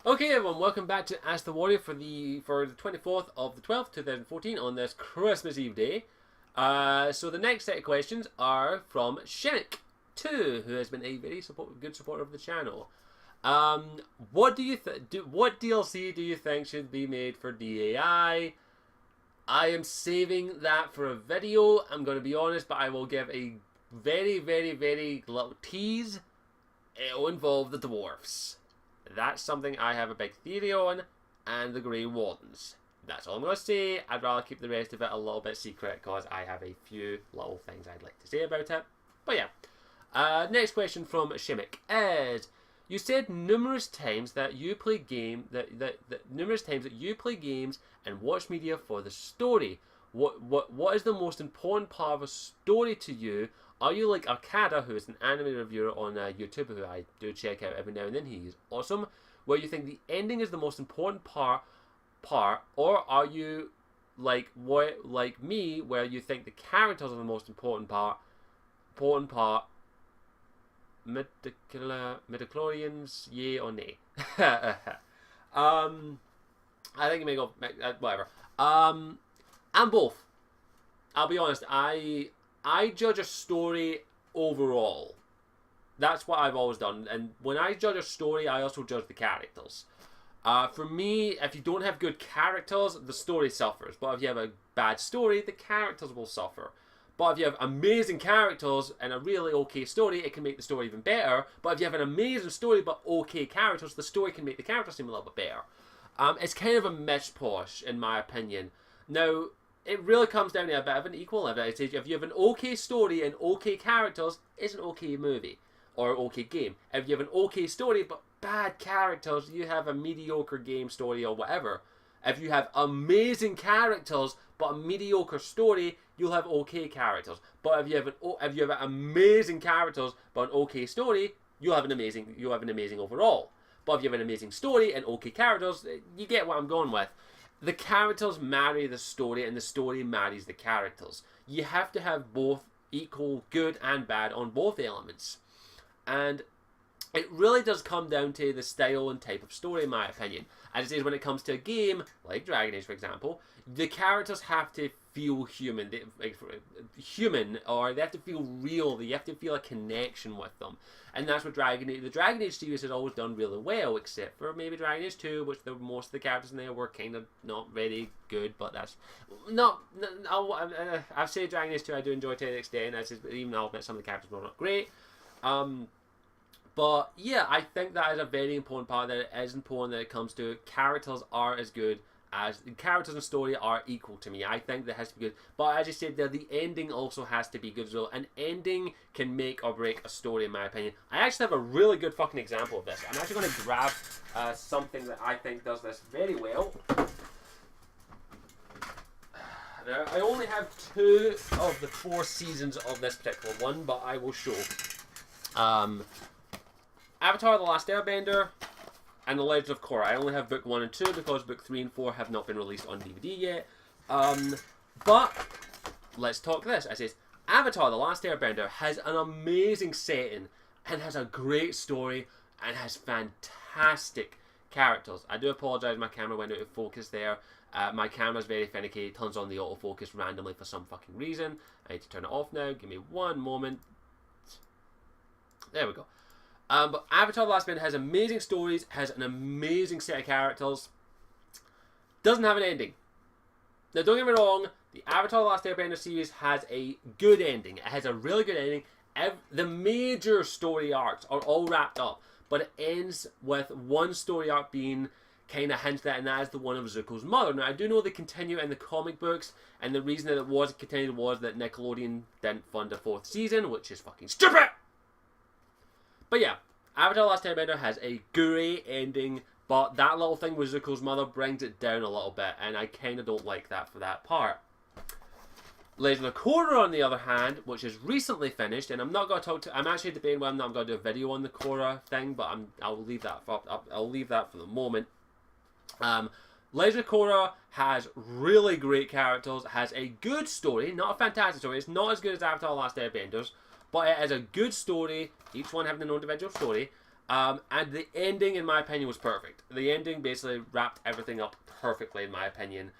Okay, everyone, welcome back to Ask the Warrior for the 24th of the 12th, 2014, on this Christmas Eve day. So the next set of questions are from Shenik2, who has been a very good supporter of the channel. What do you what DLC do you think should be made for DAI? I am saving that for a video. I'm going to be honest, but I will give a very little tease. It will involve the dwarfs. That's something I have a big theory on, and the Grey Wardens. That's all I'm going to say. I'd rather keep the rest of it a little bit secret because I have a few little things I'd like to say about it. But yeah. Next question from Shimmick is: you said numerous times that you play games and watch media for the story. What is the most important part of a story to you? Are you like Arcada, who is an anime reviewer on YouTube, who I do check out every now and then? He's awesome. Where you think the ending is the most important part, or are you like me, where you think the characters are the most important part? Midichlorians, yay or nay? I think you may go whatever. I'm both. I'll be honest. I judge a story overall. That's what I've always done. And when I judge a story, I also judge the characters. For me, if you don't have good characters, the story suffers. But if you have a bad story, the characters will suffer. But if you have amazing characters and a really okay story, it can make the story even better. But if you have an amazing story but okay characters, the story can make the characters seem a little bit better. It's kind of a mishposh, in my opinion. Now, it really comes down to a bit of an equal advantage. If you have an okay story and okay characters, it's an okay movie or okay game. If you have an okay story but bad characters, you have a mediocre game, story, or whatever. If you have amazing characters but a mediocre story, you'll have okay characters. But if you have amazing characters but an okay story, you'll have an amazing overall. But if you have an amazing story and okay characters, you get what I'm going with. The characters marry the story, and the story marries the characters. You have to have both equal good and bad on both elements. And it really does come down to the style and type of story, in my opinion. As it is when it comes to a game, like Dragon Age, for example, the characters have to feel human. Or they have to feel real. You have to feel a connection with them. And that's what the Dragon Age series has always done really well, except for maybe Dragon Age 2, which most of the characters in there were kind of not very good, but that's not. I've said Dragon Age 2 I do enjoy to an extent, even though I'll admit some of the characters were not great. But yeah, I think that is a very important part, that it is important that it comes to characters are as good as the characters and story are equal to me. I think that has to be good. But as I said there, the ending also has to be good as well. An ending can make or break a story, in my opinion. I actually have a really good fucking example of this. I'm actually going to grab something that I think does this very well. Now, I only have 2 of the 4 seasons of this particular one, but I will show. Avatar: The Last Airbender and The Legend of Korra. I only have book 1 and 2 because book 3 and 4 have not been released on DVD yet. But let's talk this. It says Avatar: The Last Airbender has an amazing setting and has a great story and has fantastic characters. I do apologise, my camera went out of focus there. My camera's very finicky. It turns on the autofocus randomly for some fucking reason. I need to turn it off now. Give me one moment. There we go. But Avatar: The Last Airbender has amazing stories, has an amazing set of characters, doesn't have an ending. Now, don't get me wrong, the Avatar: The Last Airbender series has a good ending. It has a really good ending. The major story arcs are all wrapped up, but it ends with one story arc being kind of hinted at, and that is the one of Zuko's mother. Now, I do know they continue in the comic books, and the reason that it was continued was that Nickelodeon didn't fund a 4th season, which is fucking stupid! But yeah, Avatar: The Last Airbender has a great ending, but that little thing with Zuko's mother brings it down a little bit, and I kind of don't like that for that part. Legend of Korra, on the other hand, which is recently finished, and I'm not going to talk to. I'm actually debating whether I'm not going to do a video on the Korra thing, but I'll leave that for the moment. Legend of Korra has really great characters, has a good story, not a fantastic story. It's not as good as Avatar: The Last Airbenders, but it has a good story, each one having their own individual story. And the ending, in my opinion, was perfect. The ending basically wrapped everything up perfectly, in my opinion.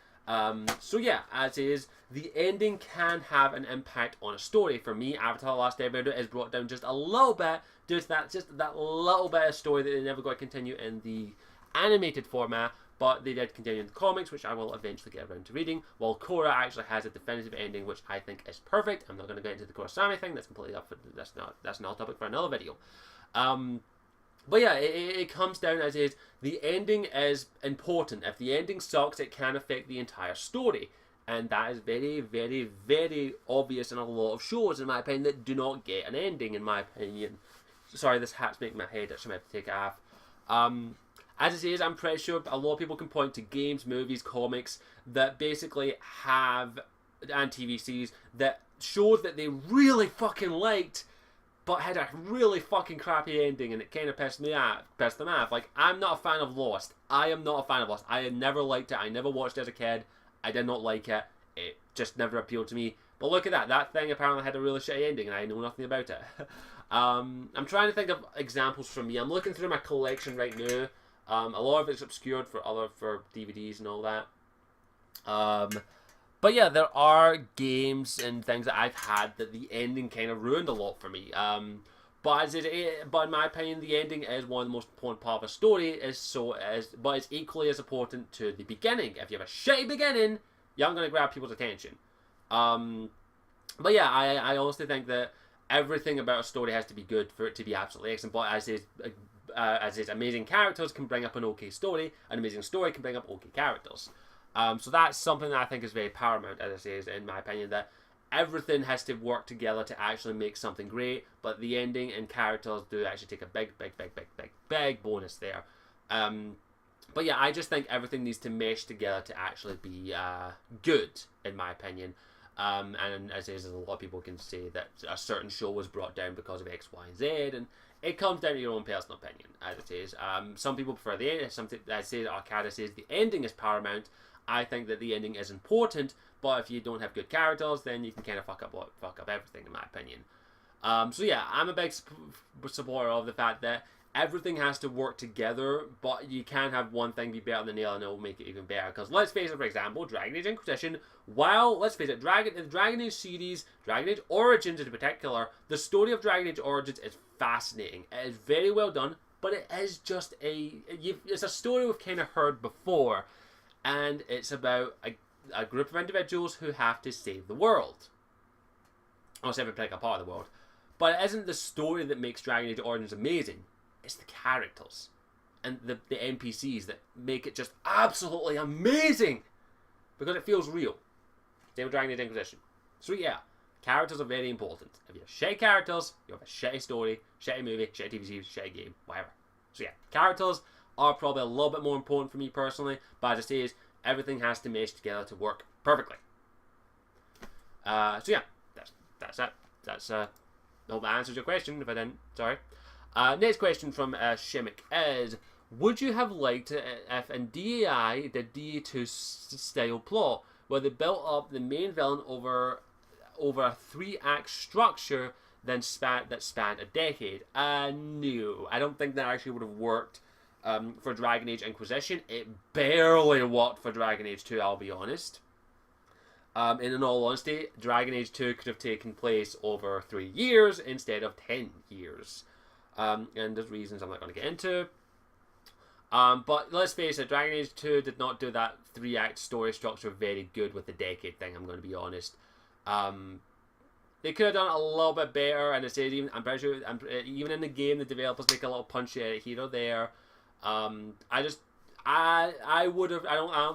So yeah, as is, the ending can have an impact on a story. For me, Avatar: The Last Airbender is brought down just a little bit due to that little bit of story that they never got to continue in the animated format, but they did continue in the comics, which I will eventually get around to reading, while Korra actually has a definitive ending, which I think is perfect. I'm not going to get into the Kurosami thing, that's completely up for, that's not a topic for another video. But yeah, it comes down as is, the ending is important. If the ending sucks, it can affect the entire story. And that is very, very, very obvious in a lot of shows, in my opinion, that do not get an ending, in my opinion. Sorry, this hat's making my head itch, I might have to take it off. As it is, I'm pretty sure a lot of people can point to games, movies, comics that basically have, and TV series, that shows that they really fucking liked, but had a really fucking crappy ending, and it kind of pissed them off. Like, I'm not a fan of Lost. I am not a fan of Lost. I had never liked it. I never watched it as a kid. I did not like it. It just never appealed to me. But look at that. That thing apparently had a really shitty ending, and I know nothing about it. I'm trying to think of examples from me. I'm looking through my collection right now. A lot of it's obscured for DVDs and all that. But yeah, there are games and things that I've had that the ending kind of ruined a lot for me. But in my opinion, the ending is one of the most important part of a story. But it's equally as important to the beginning. If you have a shitty beginning, you aren't going to grab people's attention. But yeah, I honestly think that everything about a story has to be good for it to be absolutely excellent. But as is, amazing characters can bring up an okay story, an amazing story can bring up okay characters. So that's something that I think is very paramount, as I say, is in my opinion, that everything has to work together to actually make something great, but the ending and characters do actually take a big bonus there. But yeah, I just think everything needs to mesh together to actually be good, in my opinion. And as is, a lot of people can say that a certain show was brought down because of X, Y, and Z, and it comes down to your own personal opinion, as it is. Some people prefer the ending. As Arcada says, the ending is paramount. I think that the ending is important, but if you don't have good characters, then you can kind of fuck up everything, in my opinion. So yeah, I'm a big supporter of the fact that everything has to work together, but you can't have one thing be better than the other and it will make it even better. Because let's face it, for example, Dragon Age Inquisition, while, let's face it, the Dragon Age series, Dragon Age Origins in particular, the story of Dragon Age Origins is fascinating. It is very well done, but it is just it's a story we've kind of heard before, and it's about a group of individuals who have to save the world. Or save a particular part of the world. But it isn't the story that makes Dragon Age Origins amazing. It's the characters and the NPCs that make it just absolutely amazing, because it feels real. Same with Dragon Age Inquisition. So yeah, characters are very important. If you have shitty characters, you have a shitty story, shitty movie, shitty TV series, shitty game, whatever. So yeah, characters are probably a little bit more important for me personally, but as I say, everything has to mesh together to work perfectly. So yeah, that's it. I hope that answers your question. If I didn't, sorry. Next question from Shimmick is, would you have liked it if in DAI did DA2 style plot, where they built up the main villain over a 3-act structure that spanned a decade? No, I don't think that actually would have worked for Dragon Age Inquisition. It barely worked for Dragon Age 2, I'll be honest. In all honesty, Dragon Age 2 could have taken place over 3 years instead of 10 years. And there's reasons I'm not going to get into. But let's face it, Dragon Age 2 did not do that 3-act story structure very good with the decade thing, I'm going to be honest. They could have done it a little bit better, and I'm pretty sure, even in the game, the developers make a little punchy edit here or there. I don't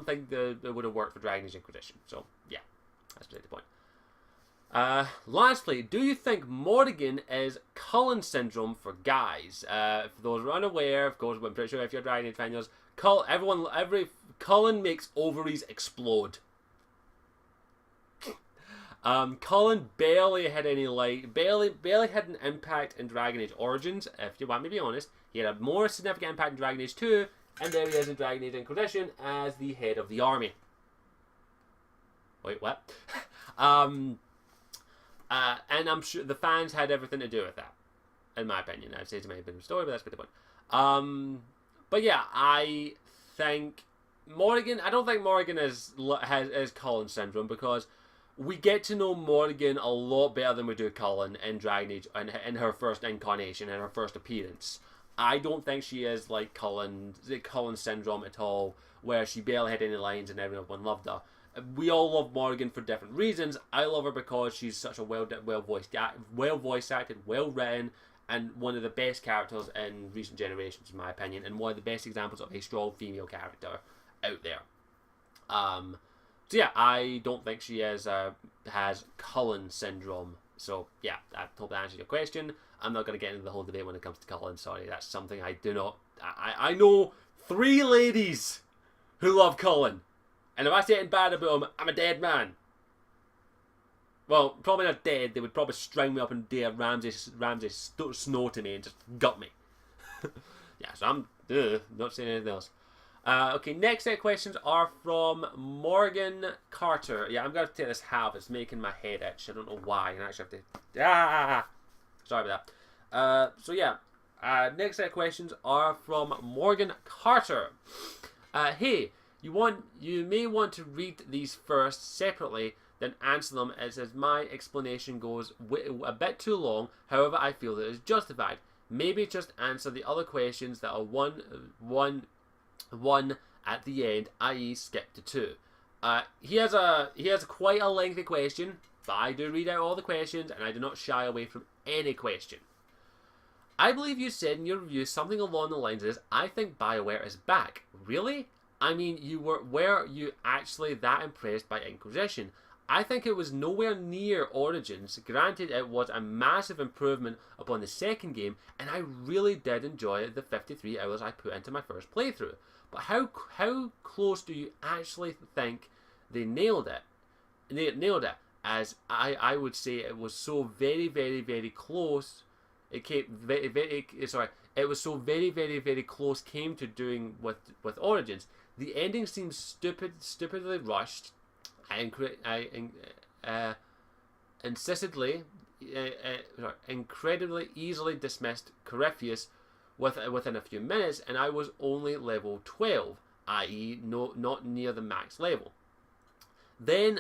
think it would have worked for Dragon Age Inquisition. So yeah, that's the point. Lastly, do you think Morrigan is Cullen syndrome for guys? For those who are unaware, of course, I'm pretty sure if you're Dragon Age fans, Cullen makes ovaries explode. Cullen barely had any barely had an impact in Dragon Age Origins. If you want me to be honest, he had a more significant impact in Dragon Age 2, and there he is in Dragon Age Inquisition as the head of the army. Wait, what? And I'm sure the fans had everything to do with that. in my opinion. I'd say it's a bit of a story, but that's a bit of but yeah, I think Morrigan. I don't think Morrigan is Cullen syndrome, because we get to know Morrigan a lot better than we do Cullen in Dragon Age in her first incarnation, in her first appearance. I don't think she is like Cullen syndrome at all, where she barely had any lines and everyone loved her. We all love Morrigan for different reasons. I love her because she's such a well voice acted, well written, and one of the best characters in recent generations, in my opinion, and one of the best examples of a strong female character out there. So yeah, I don't think she has Cullen syndrome. So yeah, I hope that answers your question. I'm not going to get into the whole debate when it comes to Cullen. Sorry, that's something I do not. I know 3 ladies who love Cullen, and if I say anything bad about him, I'm a dead man. Well, probably not dead. They would probably string me up and do a Ramsay Snow to me and just gut me. Yeah, so I'm not saying anything else. Okay, next set of questions are from Morgan Carter. Yeah, I'm going to take this half. It's making my head itch. I don't know why. And I actually have to... Sorry about that. So yeah, next set of questions are from Morgan Carter. Hey, you may want to read these first separately, then answer them, as my explanation goes a bit too long. However, I feel that it is justified. Maybe just answer the other questions that are one at the end, i.e. skip to 2. He has quite a lengthy question, but I do read out all the questions and I do not shy away from any question. I believe you said in your review something along the lines of this: I think BioWare is back. Really? I mean, were you actually that impressed by Inquisition? I think it was nowhere near Origins. Granted, it was a massive improvement upon the second game, and I really did enjoy the 53 hours I put into my first playthrough. But how close do you actually think they nailed it? Nailed it, as I would say it was so very, very, very close. It was so very, very, very close came to doing with Origins. The ending seems stupidly rushed. Incredibly easily dismissed Corypheus within a few minutes, and I was only level 12, i.e. not near the max level. Then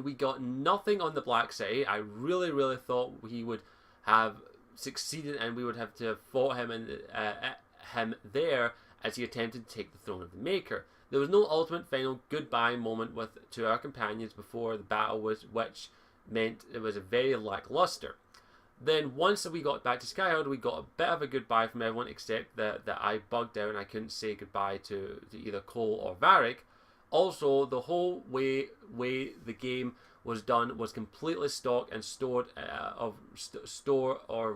we got nothing on the black side. I really thought he would have succeeded, and we would have to have fought him there as he attempted to take the throne of the Maker. There was no ultimate final goodbye moment to our companions before the battle, which meant it was a very lackluster. Then once we got back to Skyhold, we got a bit of a goodbye from everyone, except that I bugged out and I couldn't say goodbye to either Cole or Varric. Also, the whole way the game was done was completely stock and stored of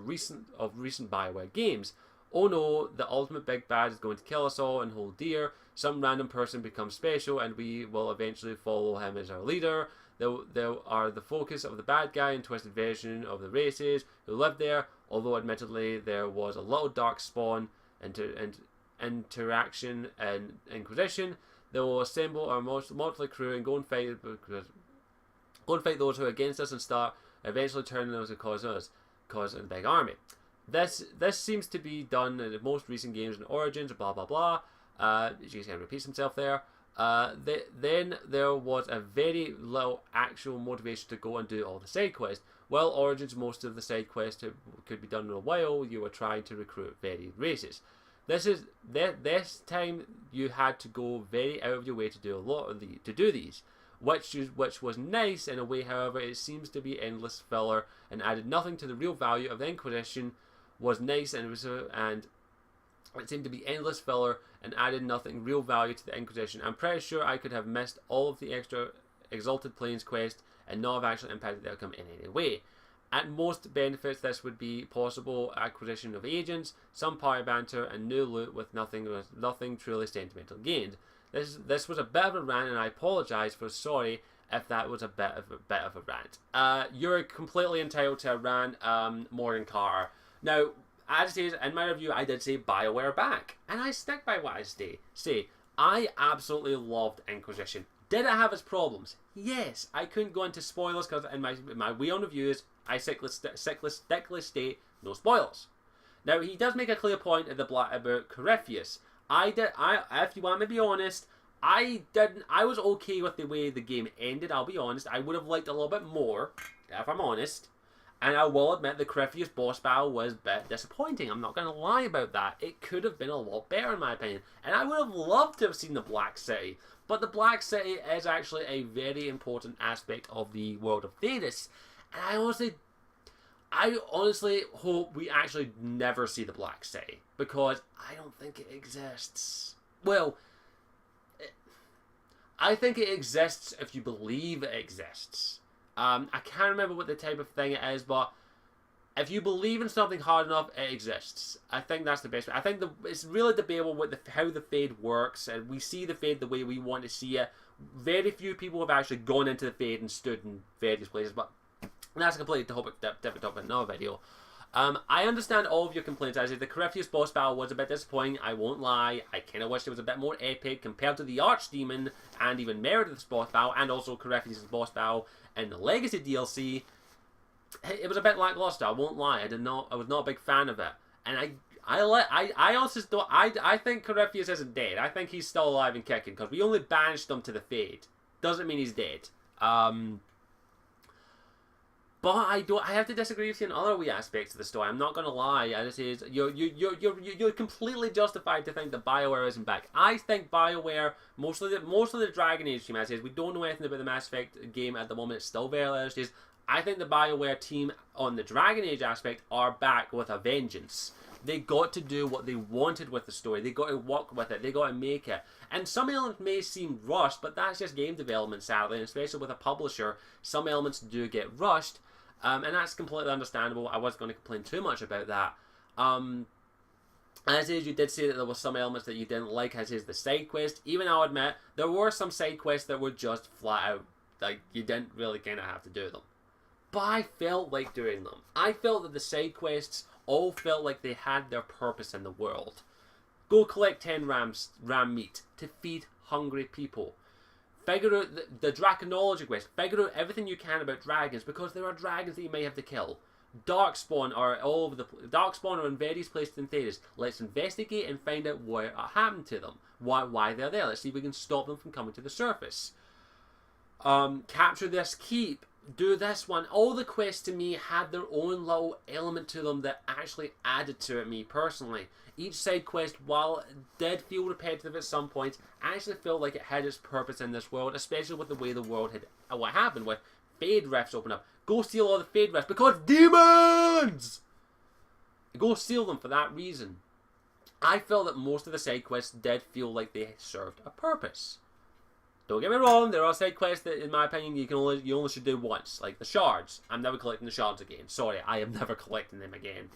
recent BioWare games. Oh no, the ultimate big bad is going to kill us all and hold dear. Some random person becomes special and we will eventually follow him as our leader. They are the focus of the bad guy and twisted version of the races who lived there, although admittedly there was a little dark spawn interaction and Inquisition. They will assemble our motley crew and go and fight those who are against us and start eventually turning those who cause a big army. This seems to be done in the most recent games in Origins, blah blah blah. GSN repeats himself there. Then there was a very little actual motivation to go and do all the side quests. While Origins, most of the side quests could be done in a while. You were trying to recruit varied races. This time you had to go very out of your way to do these, which was nice in a way. However, it seems to be endless filler and added nothing to the real value of the Inquisition. Was nice and it seemed to be endless filler and added nothing real value to the Inquisition. I'm pretty sure I could have missed all of the extra Exalted Plains quest and not have actually impacted the outcome in any way. At most benefits, this would be possible acquisition of agents, some party banter, and new loot with nothing truly sentimental gained. This was a bit of a rant, and I apologise for sorry if that was a bit of a rant. You're completely entitled to a rant, Morgan Carter. Now, as it is, in my review, I did say BioWare back, and I stick by what I say. I absolutely loved Inquisition. Did it have its problems? Yes. I couldn't go into spoilers because in my way on reviews, I sickly state No spoilers. Now, he does make a clear point at the black about Corypheus. If you want me to be honest, I was okay with the way the game ended, I'll be honest. I would have liked a little bit more, if I'm honest. And I will admit the Corypheus boss battle was a bit disappointing. I'm not going to lie about that. It could have been a lot better in my opinion. And I would have loved to have seen the Black City. But the Black City is actually a very important aspect of the world of Thedas. And I honestly hope we actually never see the Black City. Because I don't think it exists. Well, I think it exists if you believe it exists. I can't remember what the type of thing it is, but if you believe in something hard enough, it exists. I think that's the best way. I think it's really debatable with how the Fade works, and we see the Fade the way we want to see it. Very few people have actually gone into the Fade and stood in various places, but that's a completely different topic in another video. I understand all of your complaints. As the Corypheus boss battle was a bit disappointing, I won't lie. I kind of wish it was a bit more epic compared to the Archdemon and even Meredith's boss battle, and also Corypheus' boss battle in the Legacy DLC. It was a bit lackluster, I won't lie. I was not a big fan of it. And I also don't, I think Corypheus isn't dead. I think he's still alive and kicking, because we only banished him to the Fade. Doesn't mean he's dead. But I have to disagree with you in other wee aspects of the story. I'm not gonna lie. As it is, you're completely justified to think that BioWare isn't back. I think BioWare, most of the Dragon Age team, as it is, we don't know anything about the Mass Effect game at the moment. It's still very early stages. I think the BioWare team on the Dragon Age aspect are back with a vengeance. They got to do what they wanted with the story. They got to work with it. They got to make it. And some elements may seem rushed, but that's just game development, sadly. And especially with a publisher, some elements do get rushed. And that's completely understandable. I wasn't going to complain too much about that. As is, you did say that there were some elements that you didn't like, as is the side quest. Even I'll admit, there were some side quests that were just flat out, like, you didn't really kind of have to do them. But I felt like doing them. I felt that the side quests all felt like they had their purpose in the world. Go collect 10 ram meat to feed hungry people. Figure out the Draconology quest. Figure out everything you can about dragons, because there are dragons that you may have to kill. Darkspawn are all over the Darkspawn are in various places in Thedas. Let's investigate and find out what happened to them. Why they're there. Let's see if we can stop them from coming to the surface. Capture this keep. Do this one. All the quests to me had their own little element to them that actually added to it, me personally. Each side quest, while it did feel repetitive at some points, actually felt like it had its purpose in this world, especially with the way the world had, what happened with Fade Rifts open up. Go steal all the Fade Rifts, because demons! Go steal them for that reason. I felt that most of the side quests did feel like they served a purpose. Don't get me wrong, there are side quests that, in my opinion, you only should do once, like the shards. I'm never collecting the shards again. Sorry, I am never collecting them again.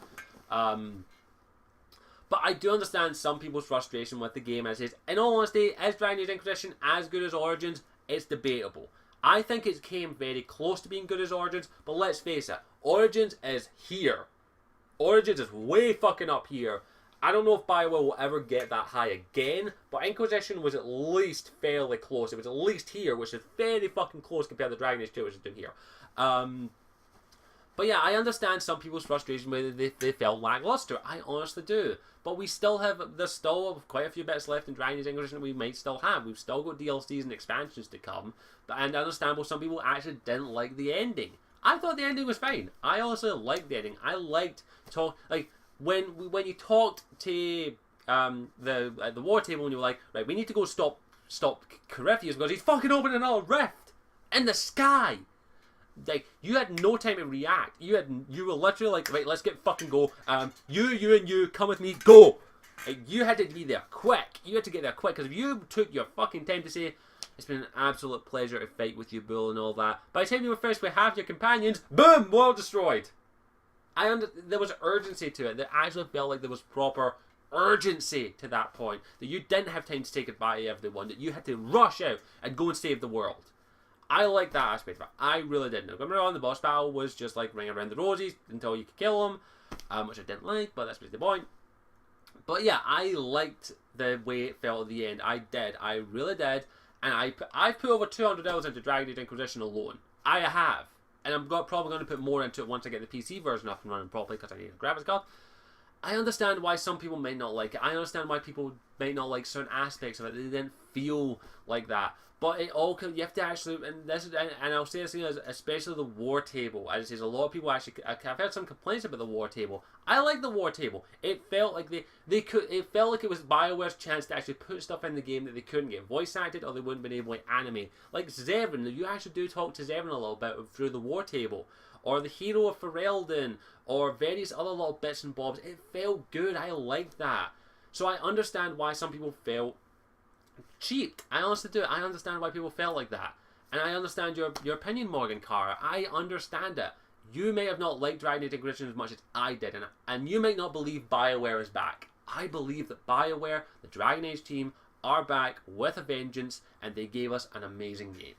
But I do understand some people's frustration with the game, as is. In all honesty, is Dragon Age Inquisition as good as Origins? It's debatable. I think it came very close to being good as Origins, but let's face it, Origins is here. Origins is way fucking up here. I don't know if BioWare will ever get that high again, but Inquisition was at least fairly close. It was at least here, which is very fucking close compared to Dragon Age 2, which is doing here. But yeah, I understand some people's frustration with it. They felt lackluster. I honestly do. But we still have, there's still quite a few bits left in Dragon Age Inquisition that we might still have. We've still got DLCs and expansions to come. And I understand, well, some people actually didn't like the ending. I thought the ending was fine. I also liked the ending. I liked when you talked to the war table and you were like, right, we need to go stop Corypheus because he's fucking opening another rift in the sky. Like, you had no time to react. You were literally like, right, let's get fucking go. You and you come with me, go. You had to be there quick. You had to get there quick, because if you took your fucking time to say, it's been an absolute pleasure to fight with you, Bull, and all that, by the time you were finished with half your companions, boom, world destroyed. There was urgency to it. There actually felt like there was proper urgency to that point. That you didn't have time to say goodbye to everyone. That you had to rush out and go and save the world. I like that aspect of it. I really did. Now, don't get me wrong, the boss battle was just like ring around the roses until you could kill them, which I didn't like, but that's the point. But yeah, I liked the way it felt at the end. I did. I really did. And I put over 200 hours into Dragon Age Inquisition alone. I have. and I'm probably going to put more into it once I get the PC version up and running properly because I need a graphics card. I understand why some people may not like it. I understand why people may not like certain aspects of it. They didn't feel like that. But it all you have to actually, and I'll say this again, especially the war table. As it says, a lot of people actually, I've heard some complaints about the war table. I like the war table. It felt like they could. It felt like it was BioWare's chance to actually put stuff in the game that they couldn't get voice acted, or they wouldn't have been able to animate. Like Zevran, you actually do talk to Zevran a little bit through the war table, or the hero of Ferelden, or various other little bits and bobs. It felt good. I liked that. So I understand why some people felt cheap. I honestly do. I understand why people felt like that. And I understand your opinion, Morgan Carr. I understand it. You may have not liked Dragon Age Inquisition as much as I did, and you may not believe BioWare is back. I believe that BioWare, the Dragon Age team, are back with a vengeance, and they gave us an amazing game.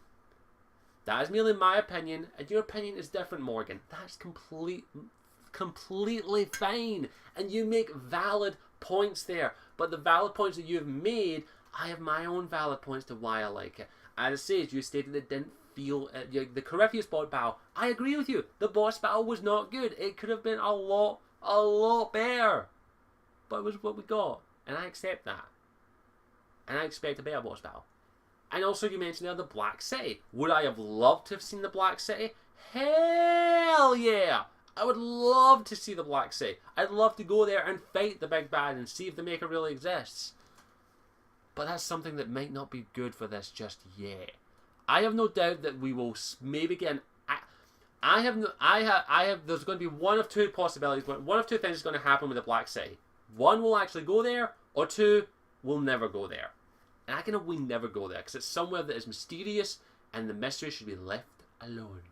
That is merely my opinion, and your opinion is different, Morgan. That's completely fine. And you make valid points there. But the valid points that you've made, I have my own valid points to why I like it. As it says, you stated it didn't feel... the Corypheus boss battle, I agree with you. The boss battle was not good. It could have been a lot better. But it was what we got. And I accept that. And I expect a better boss battle. And also you mentioned there the Black City. Would I have loved to have seen the Black City? Hell yeah! I would love to see the Black City. I'd love to go there and fight the big bad and see if the Maker really exists. But that's something that might not be good for this just yet. I have no doubt that we will maybe get an... there's going to be one of two possibilities. One of two things is going to happen with the Black City. One will actually go there, or two will never go there. And I can hope we never go there, because it's somewhere that is mysterious, and the mystery should be left alone.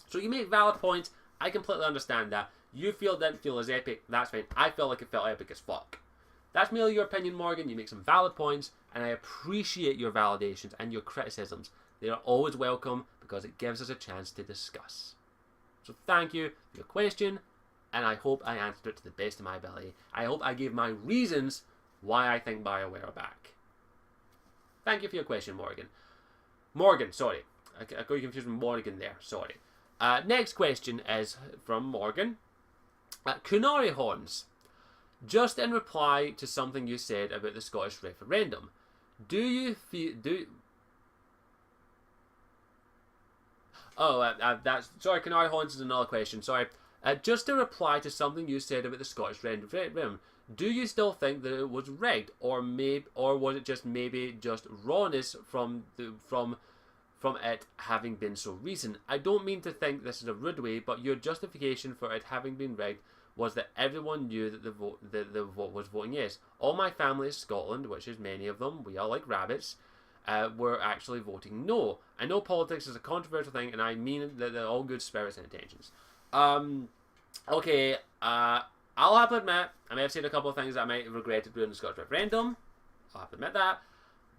So you make valid points. I completely understand that. You didn't feel as epic. That's fine. I felt like it felt epic as fuck. That's merely your opinion, Morgan. You make some valid points, and I appreciate your validations and your criticisms. They are always welcome, because it gives us a chance to discuss. So thank you for your question, and I hope I answered it to the best of my ability. I hope I gave my reasons why I think BioWare are back. Thank you for your question, Morgan. Morgan, sorry. I got you confused with Morgan there. Sorry. Next question is from Morgan. Kunari Horns. Just in reply to something you said about the Scottish referendum, do you feel... that's... Sorry, Kunari Horns is another question. Sorry. Just to reply to something you said about the Scottish referendum, do you still think that it was rigged, or was it just maybe just rawness from it having been so recent? I don't mean to think this is a rude way, but your justification for it having been rigged was that everyone knew that the vote was voting yes. All my family is Scotland, which is many of them, we are like rabbits, were actually voting no. I know politics is a controversial thing, and I mean that they're all good spirits and intentions. Okay, I'll have to admit, I may have said a couple of things that I might have regretted during the Scottish referendum. I'll have to admit that.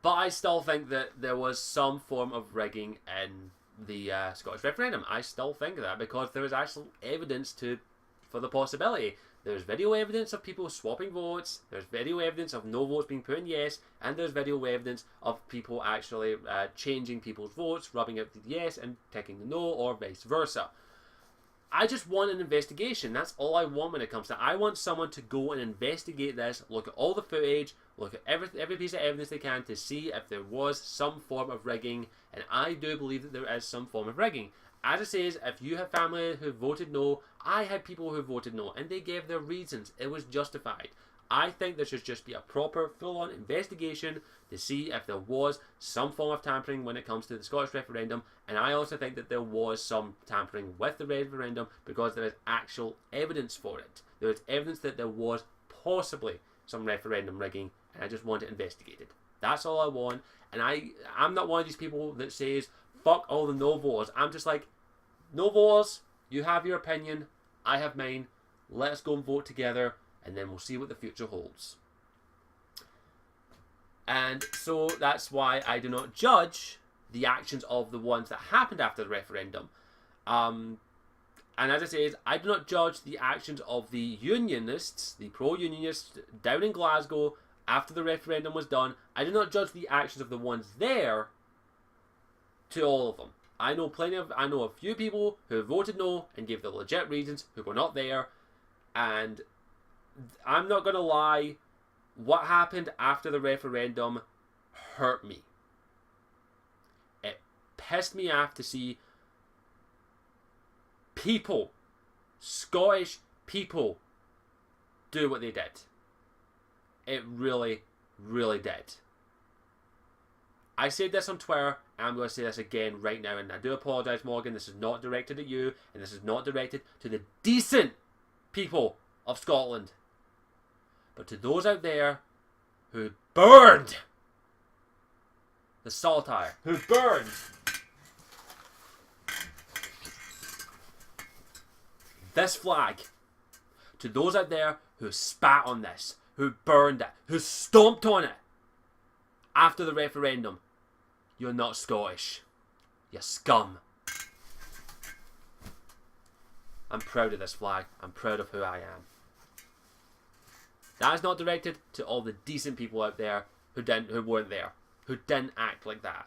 But I still think that there was some form of rigging in the Scottish referendum. I still think that, because there is actual evidence for the possibility. There's video evidence of people swapping votes, there's video evidence of no votes being put in yes, and there's video evidence of people actually changing people's votes, rubbing out the yes and ticking the no, or vice versa. I just want an investigation. That's all I want when it comes to... I want someone to go and investigate this, look at all the footage, look at every piece of evidence they can to see if there was some form of rigging, and I do believe that there is some form of rigging. As it says, if you have family who voted no, I had people who voted no, and they gave their reasons. It was justified. I think there should just be a proper, full-on investigation to see if there was some form of tampering when it comes to the Scottish referendum, and I also think that there was some tampering with the referendum because there is actual evidence for it. There is evidence that there was possibly some referendum rigging, and I just want it investigated. That's all I want, and I'm not one of these people that says, fuck all the no voters. I'm just like, no voters, you have your opinion, I have mine, let's go and vote together, and then we'll see what the future holds. And so that's why I do not judge the actions of the ones that happened after the referendum. And as I say, I do not judge the actions of the unionists, the pro-unionists down in Glasgow after the referendum was done. I do not judge the actions of the ones there to all of them. I know a few people who voted no and gave the legit reasons who were not there, and I'm not gonna lie, what happened after the referendum hurt me. It pissed me off to see people, Scottish people, do what they did. It really, really did. I said this on Twitter, and I'm going to say this again right now, and I do apologise, Morgan. This is not directed at you, and this is not directed to the decent people of Scotland. But to those out there who burned the Saltire, who burned this flag, to those out there who spat on this, who burned it, who stomped on it after the referendum, you're not Scottish. You scum. I'm proud of this flag. I'm proud of who I am. That is not directed to all the decent people out there who weren't there, who didn't act like that.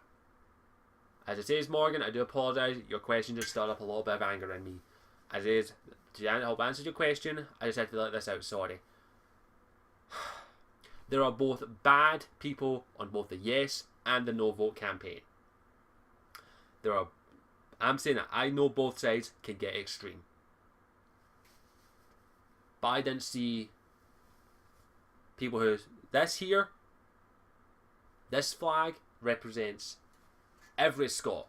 As it says, Morgan, I do apologise. Your question just stirred up a little bit of anger in me. As it is, to help answer your question, I just had to let this out. Sorry. There are both bad people on both the yes and the no vote campaign. I'm saying that I know both sides can get extreme. But I didn't see people who, this flag represents every Scot,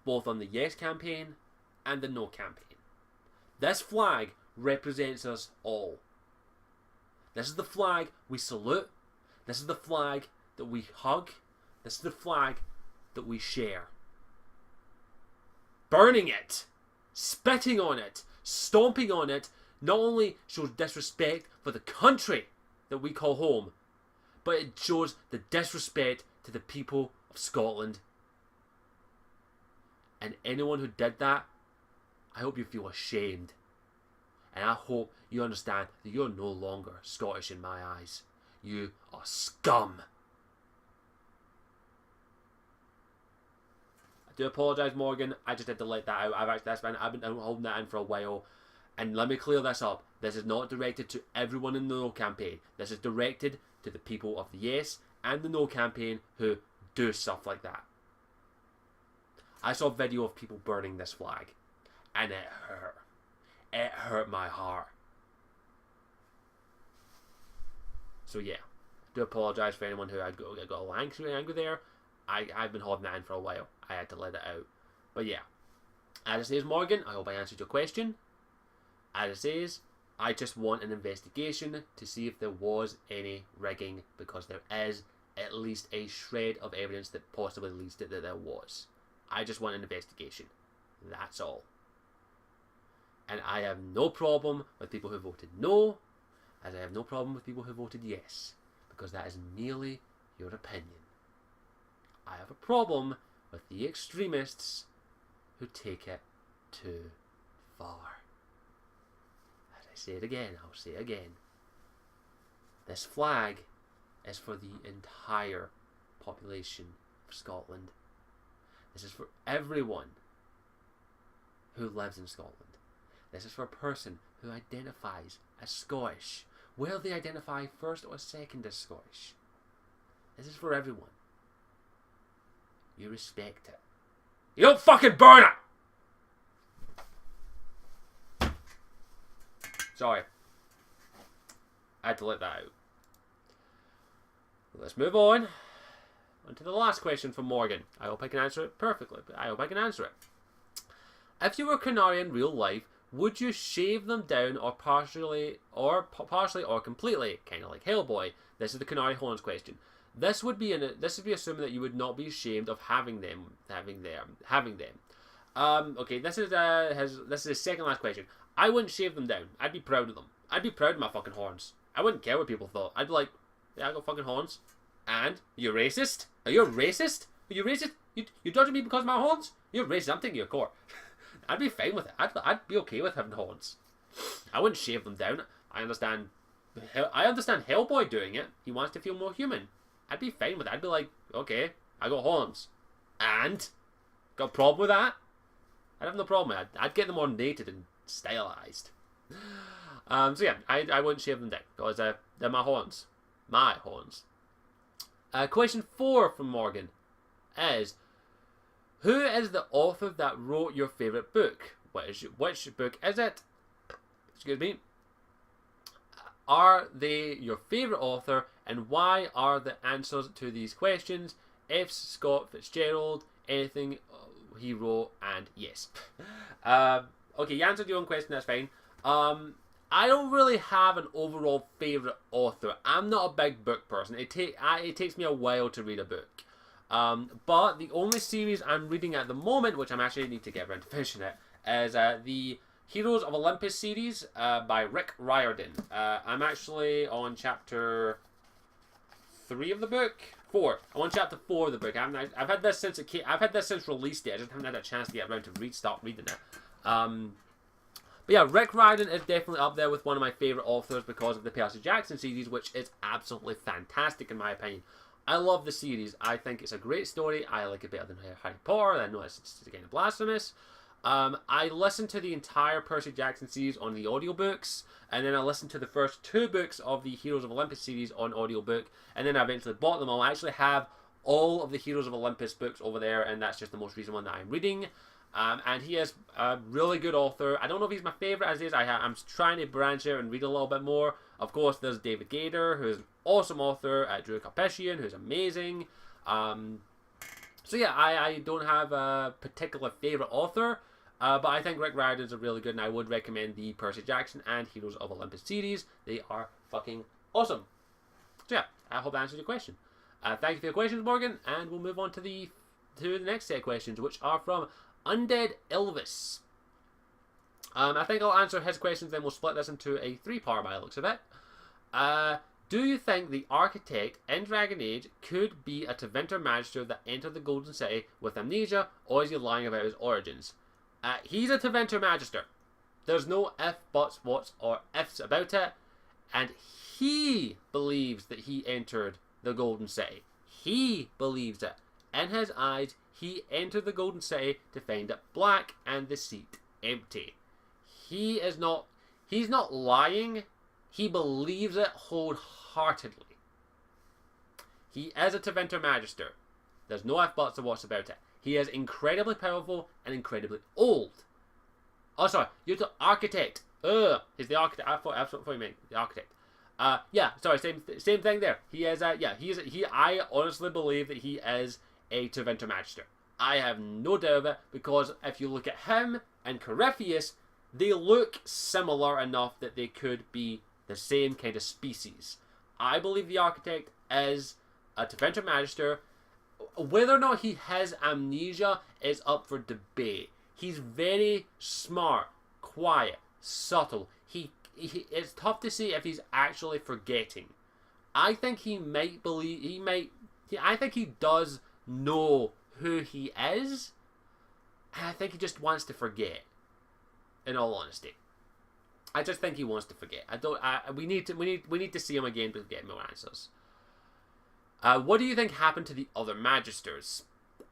both on the yes campaign and the no campaign. This flag represents us all. This is the flag we salute. This is the flag that we hug. This is the flag that we share. Burning it, spitting on it, stomping on it, not only shows disrespect for the country that we call home, but it shows the disrespect to the people of Scotland. And anyone who did that, I hope you feel ashamed. And I hope you understand that you're no longer Scottish in my eyes. You are scum. I do apologise, Morgan. I just had to let that out. I've been holding that in for a while. And let me clear this up. This is not directed to everyone in the no campaign. This is directed to the people of the yes and the no campaign who do stuff like that. I saw a video of people burning this flag, and it hurt. It hurt my heart. So yeah, I do apologise for anyone who got a little angry there. I've been holding that in for a while. I had to let it out. But yeah, as it says, Morgan, I hope I answered your question. As it says, I just want an investigation to see if there was any rigging, because there is at least a shred of evidence that possibly leads to that there was. I just want an investigation. That's all. And I have no problem with people who voted no, as I have no problem with people who voted yes, because that is merely your opinion. I have a problem with the extremists who take it too far. As I say it again, I'll say it again. This flag is for the entire population of Scotland. This is for everyone who lives in Scotland. This is for a person who identifies as Scottish, whether they identify first or second as Scottish. This is for everyone. You respect it. You don't fucking burn it! Sorry. I had to let that out. Let's move on to the last question from Morgan. I hope I can answer it perfectly, but I hope I can answer it. If you were Canary in real life, would you shave them down or partially or completely, kind of like Hellboy? This is the Canary Horns question. This would be assuming that you would not be ashamed of having them. Okay, this is his second last question. I wouldn't shave them down. I'd be proud of them. I'd be proud of my fucking horns. I wouldn't care what people thought. I'd be like, yeah, I got fucking horns. And you're racist? Are you a racist? Are you racist? You judging me because of my horns? You're racist. I'm taking your core. I'd be fine with it. I'd be okay with having horns. I wouldn't shave them down. I understand Hellboy doing it. He wants to feel more human. I'd be fine with it. I'd be like, okay, I got horns. And got a problem with that. I'd have no problem with it. I'd get them more dated and stylized. So yeah, I wouldn't shave them down because they're my horns. My horns. Question 4 from Morgan is, who is the author that wrote your favourite book? Which book is it? Excuse me. Are they your favourite author, and why are the answers to these questions? F. Scott Fitzgerald, anything he wrote, and yes. Okay, you answered your own question, that's fine. I don't really have an overall favourite author. I'm not a big book person. It takes me a while to read a book. But the only series I'm reading at the moment, which I'm actually need to get around to finishing it, is the Heroes of Olympus series by Rick Riordan. I'm actually on chapter 3 of the book. 4. I'm on chapter 4 of the book. I've had this since it came. I've had this since release date. I just haven't had a chance to get around to start reading it. But yeah, Rick Riordan is definitely up there with one of my favourite authors because of the Percy Jackson series, which is absolutely fantastic in my opinion. I love the series. I think it's a great story. I like it better than Harry Potter. I know it's again blasphemous. I listened to the entire Percy Jackson series on the audiobooks, and then I listened to the first 2 books of the Heroes of Olympus series on audiobook, and then I eventually bought them all. I actually have all of the Heroes of Olympus books over there, and that's just the most recent one that I'm reading. And he is a really good author. I don't know if he's my favourite as is. I'm trying to branch out and read a little bit more. Of course, there's David Gader, who's an awesome author. Drew Karpyshyn, who's amazing. So yeah, I don't have a particular favourite author. But I think Rick Riordan's a really good, and I would recommend the Percy Jackson and Heroes of Olympus series. They are fucking awesome. So yeah, I hope that answers your question. Thank you for your questions, Morgan, and we'll move on to the next set of questions, which are from Undead Elvis. I think I'll answer his questions, then we'll split this into a 3-part by the looks of it. Do you think the Architect in Dragon Age could be a Tevinter Magister that entered the Golden City with amnesia, or is he lying about his origins? He's a Tevinter Magister. There's no if, buts, whats, or ifs about it. And he believes that he entered the Golden City. He believes it. In his eyes, he entered the Golden City to find it black and the seat empty. He's not lying. He believes it wholeheartedly. He is a Tevinter Magister. There's no if, buts, or whats about it. He is incredibly powerful and incredibly old. Oh, sorry. You're the Architect. He's the Architect. I thought you meant the Architect. Yeah, sorry. Same thing there. He is. I honestly believe that he is a Tevinter Magister. I have no doubt of it, because if you look at him and Corypheus, they look similar enough that they could be the same kind of species. I believe the Architect is a Tevinter Magister. Whether or not he has amnesia is up for debate. He's very smart, quiet, subtle. It's tough to say if he's actually forgetting. I think he might believe. I think he does know who he is. And I think he just wants to forget. In all honesty, I just think he wants to forget. We need to see him again to get more answers. What do you think happened to the other Magisters?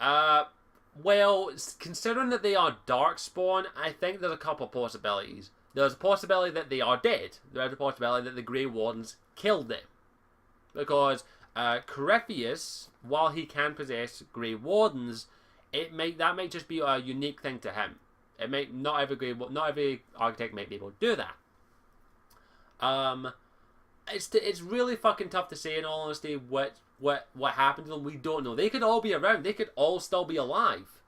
Well, considering that they are Darkspawn, I think there's a couple of possibilities. There's a possibility that they are dead. There's a possibility that the Grey Wardens killed them. Because Corypheus, while he can possess Grey Wardens, that might just be a unique thing to him. It might not every Architect might be able to do that. It's really fucking tough to say, in all honesty, what happened to them. We don't know. They could all be around. They could all still be alive.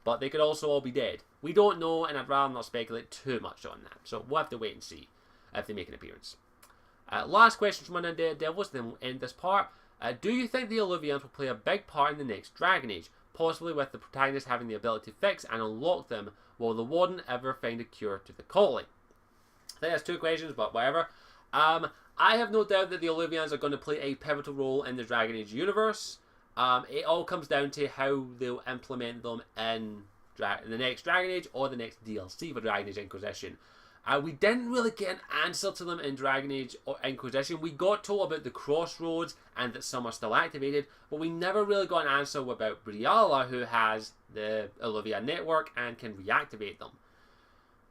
But they could also all be dead. We don't know, and I'd rather not speculate too much on that. So we'll have to wait and see if they make an appearance. Last question from Undead Devils, then we'll end this part. Do you think the Illuvians will play a big part in the next Dragon Age? Possibly with the protagonist having the ability to fix and unlock them. Will the Warden ever find a cure to the calling? I think that's 2 questions, but whatever. I have no doubt that the Illuvians are going to play a pivotal role in the Dragon Age universe. It all comes down to how they'll implement them in the next Dragon Age or the next DLC for Dragon Age Inquisition. We didn't really get an answer to them in Dragon Age or Inquisition. We got told about the Crossroads and that some are still activated, but we never really got an answer about Briala, who has the Olivia network and can reactivate them.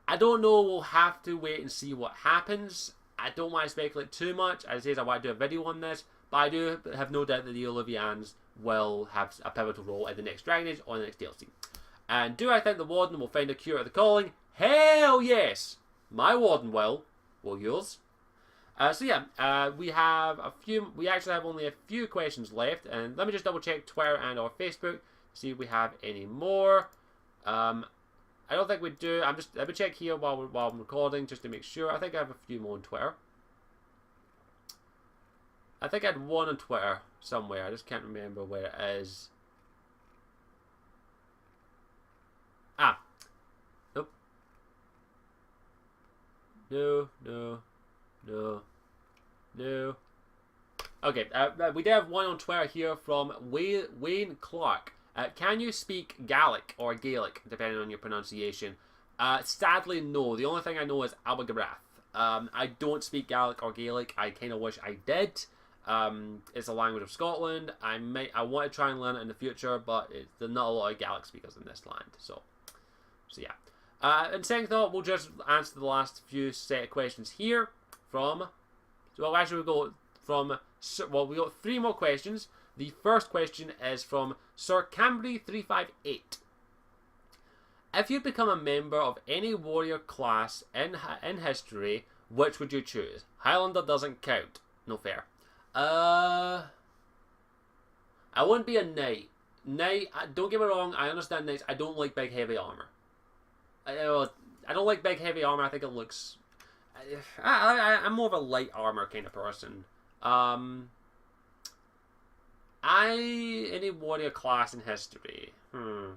I don't know, we'll have to wait and see what happens. I don't want to speculate too much. As I say, I want to do a video on this, but I do have no doubt that the Olivians will have a pivotal role in the next Dragon Age or the next DLC. And do I think the Warden will find a cure at the calling? Hell yes! My Warden will. Will yours? So yeah, we have a few. We actually have only a few questions left, and let me just double check Twitter and our Facebook, see if we have any more. I don't think we do. Let me check here while I'm recording just to make sure. I think I have a few more on Twitter. I think I had one on Twitter somewhere. I just can't remember where it is. Ah. Nope. No. Okay, we do have one on Twitter here from Wayne Clark. Can you speak Gaelic or Gaelic, depending on your pronunciation? Sadly, no. The only thing I know is Abergabrath. I don't speak Gaelic or Gaelic. I kind of wish I did. It's a language of Scotland. I want to try and learn it in the future, but there's not a lot of Gaelic speakers in this land. So yeah. And second thought, we'll just answer the last few set of questions here from. Well, actually, we got 3 more questions. The first question is from Sir Cambry358. If you become a member of any warrior class in history, which would you choose? Highlander doesn't count. No fair. I wouldn't be a knight. Don't get me wrong, I understand knights. I don't like big heavy armor. I don't like big heavy armor. I think it looks. I'm more of a light armor kind of person. Any warrior class in history. I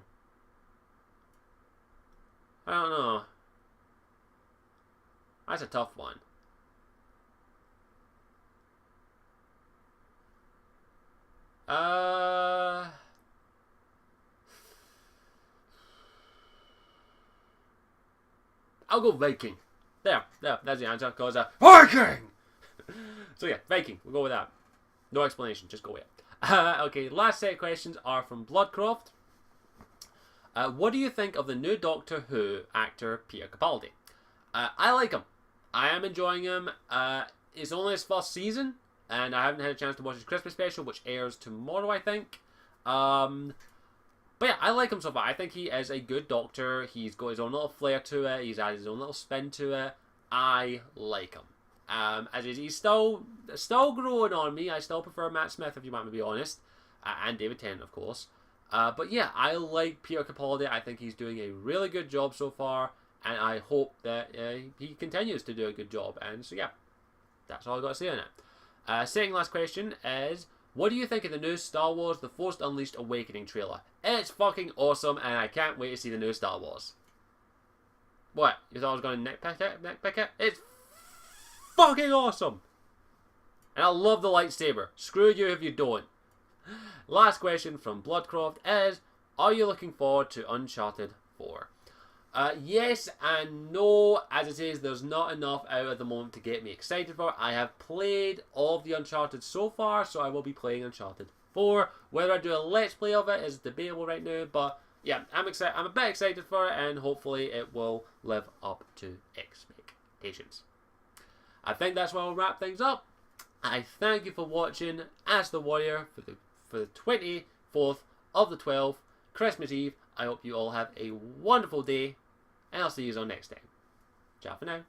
don't know. That's a tough one. I'll go Viking. That's the answer. Because Viking. So yeah, Viking. We'll go with that. No explanation. Just go with it. Okay, last set of questions are from Bloodcroft. What do you think of the new Doctor Who actor Peter Capaldi? I like him. I am enjoying him. It's only his first season, and I haven't had a chance to watch his Christmas special, which airs tomorrow, I think. But yeah, I like him so far. I think he is a good Doctor. He's got his own little flair to it. He's added his own little spin to it. I like him. As he's still growing on me. I still prefer Matt Smith, if you want me to be honest, and David Tennant, of course. But yeah, I like Peter Capaldi. I think he's doing a really good job so far, and I hope that he continues to do a good job. And so yeah, that's all I got to say on it. Second last question is, what do you think of the new Star Wars The Force Unleashed Awakening trailer? It's fucking awesome, and I can't wait to see the new Star Wars. What? You thought I was going to nitpick it? It's fucking awesome! And I love the lightsaber. Screw you if you don't. Last question from Bloodcroft is, are you looking forward to Uncharted 4? Yes and no. As it says, there's not enough out at the moment to get me excited for it. I have played all of the Uncharted so far, so I will be playing Uncharted 4. Whether I do a Let's Play of it is debatable right now, but yeah, I'm excited. I'm a bit excited for it, and hopefully it will live up to expectations. I think that's where I'll wrap things up. I thank you for watching As the Warrior for the 24th of the 12th, Christmas Eve. I hope you all have a wonderful day, and I'll see you all next time. Ciao for now.